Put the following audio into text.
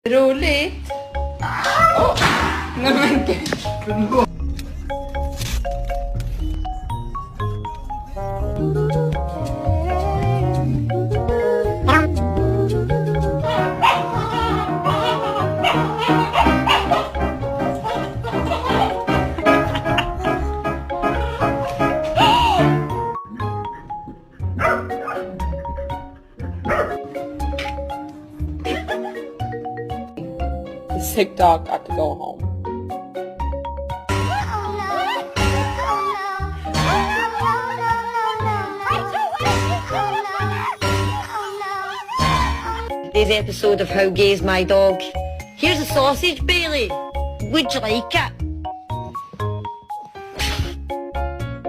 Roligt! Oh. Nej men gud! The sick dog got to go home. This episode of How Gay's My Dog. Here's a sausage, Bailey. Would you like it?